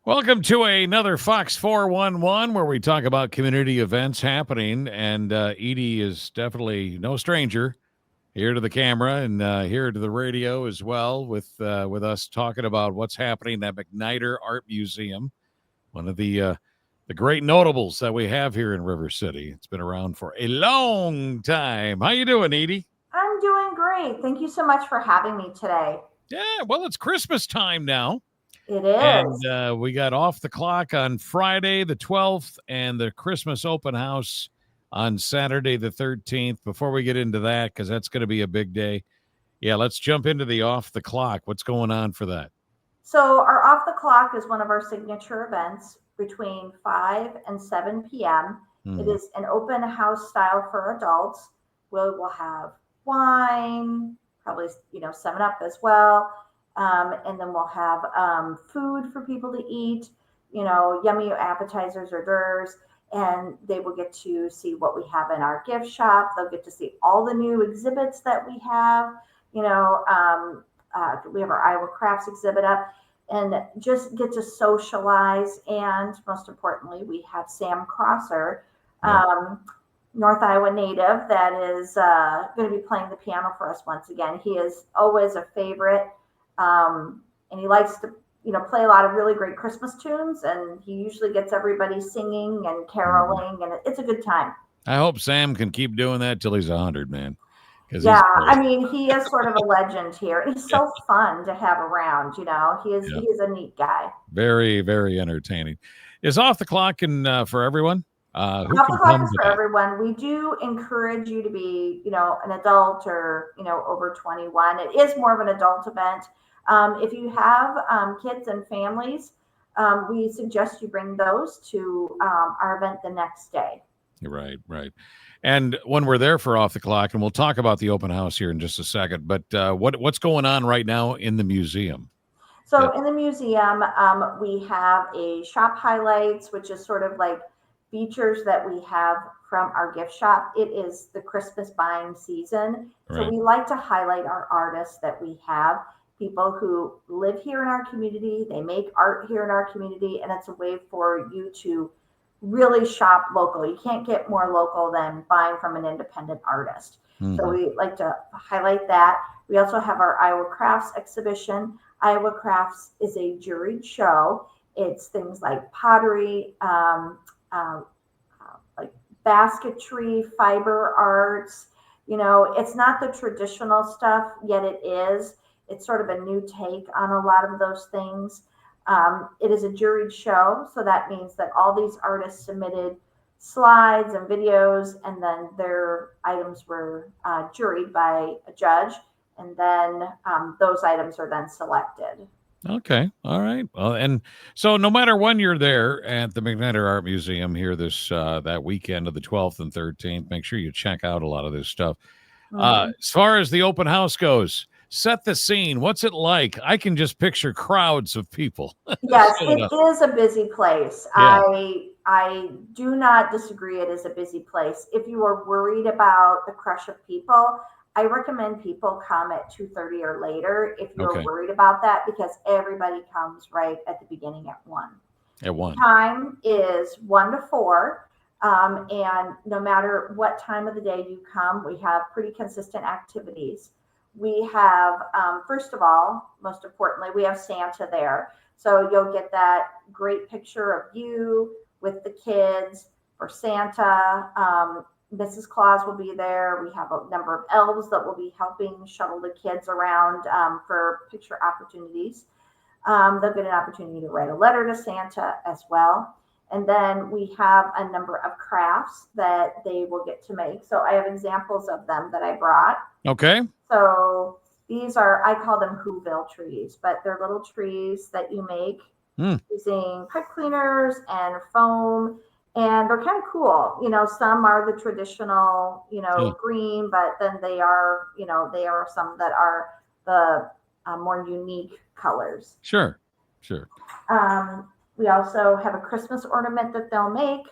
Welcome to another Fox 411 where we talk about community events happening. And Edie is definitely no stranger here to the camera and here to the radio as well with us talking about what's happening at McNider Art Museum, one of the great notables that we have here in River City. It's been around for a long time. How you doing, Edie? I'm doing great. Thank you so much for having me today. Yeah, well, it's Christmas time now. It And is. we got off the clock on Friday, the 12th, and the Christmas open house on Saturday, the 13th. Before we get into that, because that's going to be a big day. Yeah, let's jump into the off the clock. What's going on for that? So, our Off the Clock is one of our signature events between 5 and 7 p.m. It Hmm. is an open house style for adults. We will have wine, probably, 7 Up as well. And then we'll have food for people to eat, yummy appetizers or hors d'oeuvres. And they will get to see what we have in our gift shop. They'll get to see all the new exhibits that we have. You know, we have our Iowa Crafts exhibit up and just get to socialize. And most importantly, we have Sam Crosser, Yep. North Iowa native, that is going to be playing the piano for us once again. He is always a favorite, and he likes to, play a lot of really great Christmas tunes. And he usually gets everybody singing and caroling, and it's a good time. I hope Sam can keep doing that till he's 100, man, because he's Yeah, great. I mean, he is sort of a legend here. He's Yeah, so fun to have around. He is yeah. he is a neat guy. Very, very entertaining. Is off the clock and for everyone? Who Off the can clock come is to for that? everyone. We do encourage you to be, an adult or, over 21. It is more of an adult event. If you have kids and families, we suggest you bring those to our event the next day. Right, right. And when we're there for off the clock, and we'll talk about the open house here in just a second. But what's going on right now in the museum? So That in the museum, we have a shop highlights, which is sort of like features that we have from our gift shop. It is the Christmas buying season. So right. we like to highlight our artists that we have, people who live here in our community. They make art here in our community, and it's a way for you to really shop local. You can't get more local than buying from an independent artist. So Hmm. we like to highlight that. We also have our Iowa Crafts exhibition. Iowa Crafts is a juried show. It's things like pottery, like basketry, fiber arts. It's not the traditional stuff, yet it is. It's sort of a new take on a lot of those things. It is a juried show, so that means that all these artists submitted slides and videos, and then their items were juried by a judge, and then those items are then selected. Okay. All right. Well, and so no matter when you're there at the McNider Art Museum here this that weekend of the 12th and 13th, make sure you check out a lot of this stuff. Mhm. As far as the open house goes, set the scene. What's it like? I can just picture crowds of people Yes, showing it up. is a busy place. Yeah. I do not disagree. It is a busy place. If you are worried about the crush of people, I recommend people come at 2:30 or later if you're Okay. worried about that, because everybody comes right at the beginning at 1. At The one. time is 1 to 4. And no matter what time of the day you come, we have pretty consistent activities. We have, first of all, most importantly, we have Santa there. So you'll get that great picture of you with the kids for Santa. Mrs. Claus will be there. We have a number of elves that will be helping shuttle the kids around for picture opportunities. They'll get an opportunity to write a letter to Santa as well. And then we have a number of crafts that they will get to make. So I have examples of them that I brought. Okay. So these are, I call them Whoville trees, but they're little trees that you make Hmm. using pipe cleaners and foam. And they're kind of cool. Some are the traditional, Yeah. green, but then they are some that are the more unique colors. Sure. Sure. We also have a Christmas ornament that they'll make.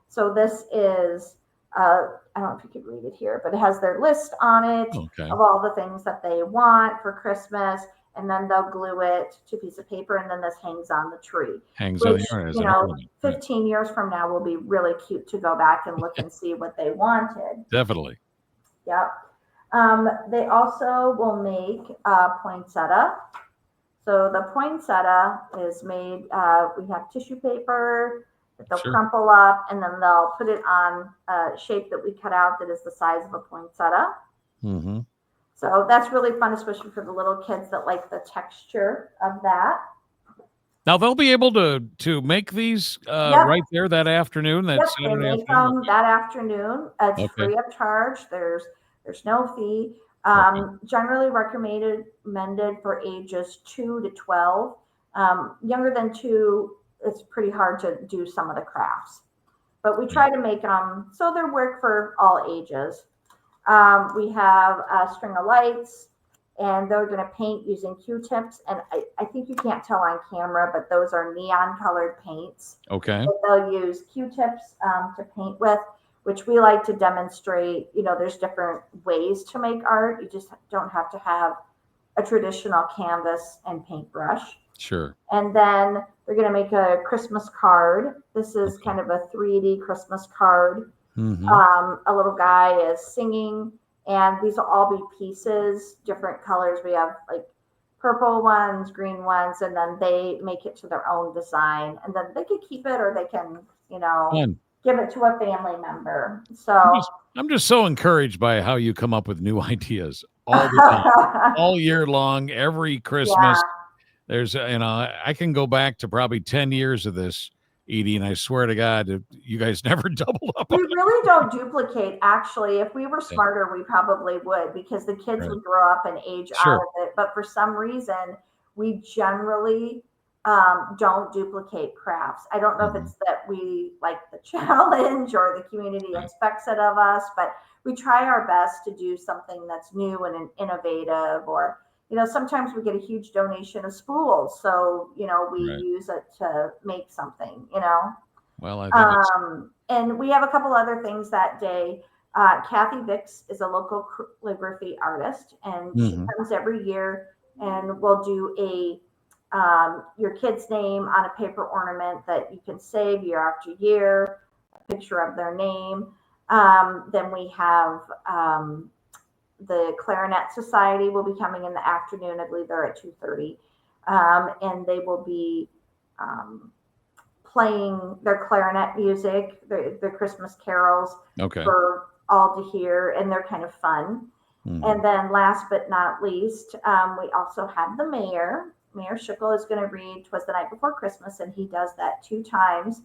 So this is, I don't know if you could read it here, but it has their list on it Okay. of all the things that they want for Christmas. and then they'll glue it to a piece of paper, and then this hangs on the tree. Hangs on Which, the yard as you an know, ornament. Right. 15 years from now will be really cute to go back and look and see what they wanted. Definitely. Yep. They also will make poinsettia. So the poinsettia is made, we have tissue paper that they'll Sure. crumple up, and then they'll put it on a shape that we cut out that is the size of a poinsettia. Mm-hmm. So that's really fun, especially for the little kids that like the texture of that. Now they'll be able to make these Yep. right there that afternoon, that Yep, they Saturday make afternoon. them that afternoon. It's Okay. free of charge. There's no fee. Okay. Generally recommended for ages 2 to 12. Younger than 2, it's pretty hard to do some of the crafts, but we try to make them so they're work for all ages. We have a string of lights, and they're going to paint using Q-tips. And I think you can't tell on camera, but those are neon colored paints. Okay. That they'll use Q-tips to paint with, which we like to demonstrate. You know, there's different ways to make art. You just don't have to have a traditional canvas and paintbrush. Sure. And then they're going to make a Christmas card. This is kind of a 3D Christmas card. Mm-hmm. A little guy is singing, and these will all be pieces, different colors. We have like purple ones, green ones, and then they make it to their own design, and then they can keep it or they can, Fun. give it to a family member. So I'm just so encouraged by how you come up with new ideas all the time, all year long, every Christmas. Yeah. There's, I can go back to probably 10 years of this, Edie, and I swear to God, you guys never doubled up. We really don't duplicate. Actually, if we were smarter, we probably would, because the kids would grow up and age out of it. But for some reason, we generally don't duplicate crafts. I don't know if it's that we like the challenge or the community expects it of us, but we try our best to do something that's new and innovative. Or, sometimes we get a huge donation of spools, so we use it to make something. Well, I think and we have a couple other things that day. Kathy Vicks is a local calligraphy artist, and she comes every year and will do your kid's name on a paper ornament that you can save year after year, a picture of their name. Then we have the Clarinet Society will be coming in the afternoon. I believe they're at 2:30, and they will be playing their clarinet music, their Christmas carols for all to hear, and they're kind of fun. And then last but not least, we also have the mayor. Mayor Schickel is going to read "'Twas the Night Before Christmas," and he does that 2 times.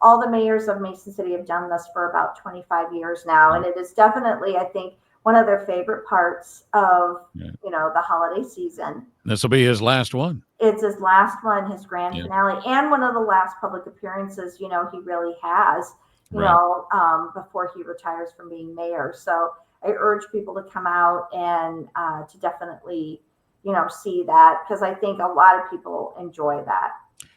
All the mayors of Mason City have done this for about 25 years now, and it is definitely, I think, one of their favorite parts of the holiday season. This will be his last one. It's his last one, his grand finale, and one of the last public appearances he really has before he retires from being mayor. So I urge people to come out and to definitely see that, because I think a lot of people enjoy that.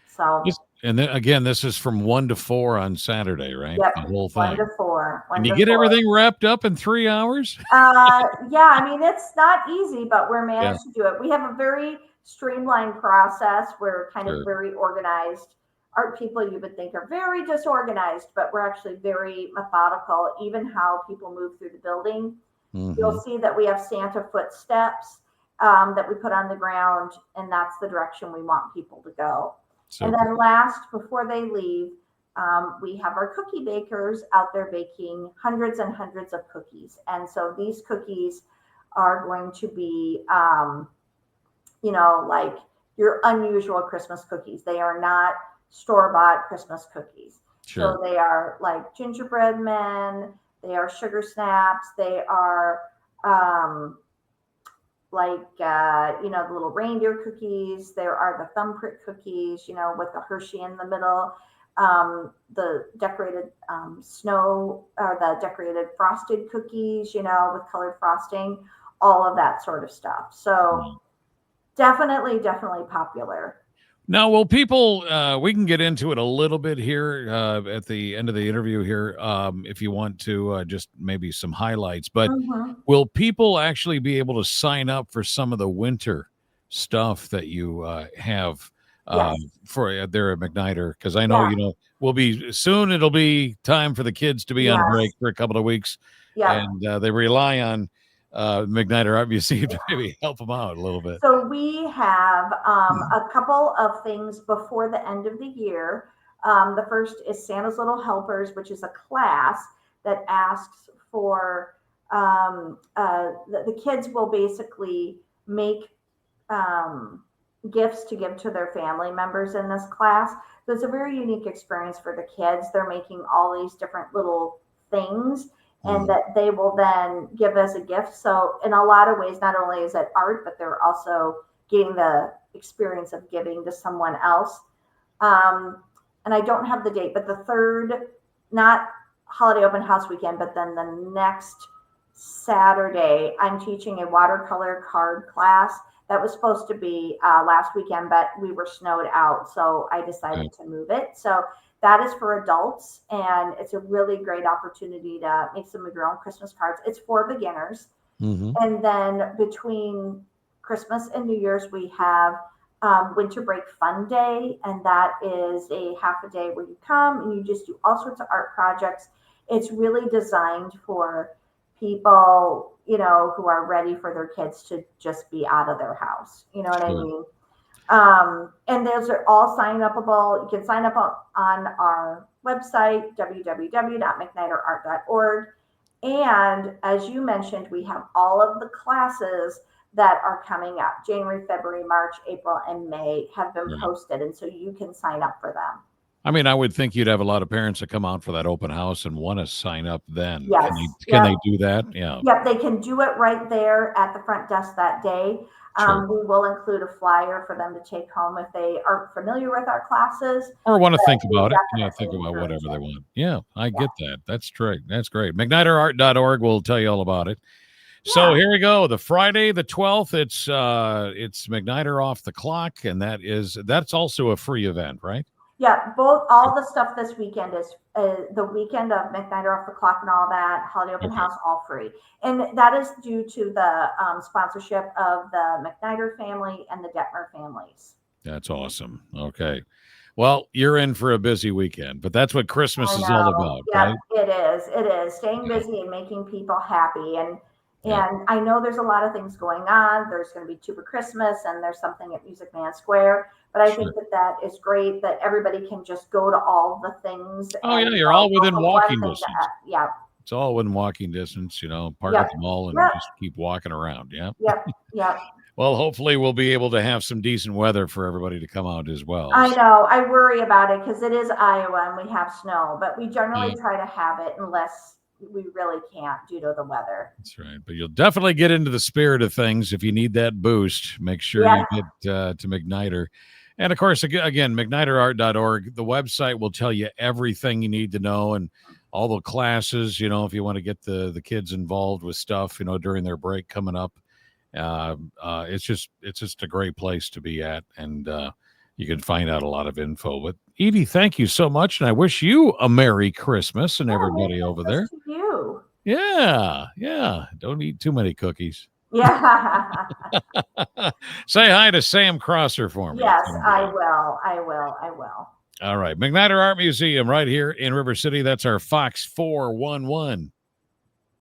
So. And then again, this is from 1 to 4 on Saturday, right? Yep, the whole thing. 1 to 4. And you get everything wrapped up in 3 hours? Yeah, I mean, it's not easy, but we're managed to do it. We have a very streamlined process. We're kind of very organized. Art people, you would think, are very disorganized, but we're actually very methodical. Even how people move through the building. You'll see that we have Santa footsteps that we put on the ground, and that's the direction we want people to go. And then last, before they leave, we have our cookie bakers out there baking hundreds and hundreds of cookies. And so these cookies are going to be, like your unusual Christmas cookies. They are not store-bought Christmas cookies. So they are like gingerbread men, they are sugar snaps, they are the little reindeer cookies. There are the thumbprint cookies, with the Hershey in the middle, the decorated snow, or the decorated frosted cookies, with colored frosting, all of that sort of stuff. So definitely popular. Now, will people, we can get into it a little bit here at the end of the interview here, if you want to, just maybe some highlights, but will people actually be able to sign up for some of the winter stuff that you have Yes. for there at McNider? Because I know, Yeah. we'll be soon. It'll be time for the kids to be on break Yes. for a couple of weeks, Yep. and they rely on McNider Art Museum to maybe help them out a little bit. So we have a couple of things before the end of the year. The first is Santa's Little Helpers, which is a class that asks for the kids will basically make gifts to give to their family members in this class. So it's a very unique experience for the kids. They're making all these different little things and that they will then give as a gift. So in a lot of ways, not only is it art, but they're also getting the experience of giving to someone else. And I don't have the date, but the third, not holiday open house weekend, but then the next Saturday, I'm teaching a watercolor card class that was supposed to be last weekend, but we were snowed out. So I decided to move it. So that is for adults, and it's a really great opportunity to make some of your own Christmas cards. It's for beginners. And then between Christmas and New Year's, we have Winter Break Fun Day, and that is a half a day where you come and you just do all sorts of art projects. It's really designed for people, who are ready for their kids to just be out of their house. You know what I mean? And those are all sign upable. You can sign up on our website, www.mcniderart.org. And as you mentioned, we have all of the classes that are coming up. January, February, March, April, and May have been posted. And so you can sign up for them. I mean, I would think you'd have a lot of parents that come out for that open house and want to sign up then. Yes. Can they do that? Yeah. Yep, they can do it right there at the front desk that day. We will include a flyer for them to take home if they aren't familiar with our classes. Or want to think about it. Yeah, think about whatever they want. Yeah, I get that. That's great. That's great. McNiderart.org will tell you all about it. So here we go. The Friday, the 12th, it's McNider Off the Clock, and that's also a free event, right? Yeah, all the stuff this weekend is the weekend of McNider Off the Clock and all that, holiday open house, all free. And that is due to the sponsorship of the McNider family and the Detmer families. That's awesome. Okay. Well, you're in for a busy weekend, but that's what Christmas is all about, right? It is. It is. Staying busy and making people happy. And I know there's a lot of things going on. There's going to be Tuba Christmas and there's something at Music Man Square. But I think that is great that everybody can just go to all the things. Oh, yeah. You're all within walking distance. Yeah. It's all within walking distance, park at the mall and just keep walking around. Yeah. Yep. Well, hopefully we'll be able to have some decent weather for everybody to come out as well. I know. I worry about it because it is Iowa and we have snow, but we generally try to have it unless we really can't due to the weather. That's right. But you'll definitely get into the spirit of things. If you need that boost, make sure you get to McNider. And of course, again, McNiderart.org, the website will tell you everything you need to know and all the classes, if you want to get the kids involved with stuff, during their break coming up. It's just a great place to be at, and you can find out a lot of info. But Edie, thank you so much, and I wish you a Merry Christmas and everybody over there. To you. Yeah. Don't eat too many cookies. Yeah. Say hi to Sam Crosser for me. Yes, I will. All right. McNider Art Museum right here in River City. That's our Fox 411.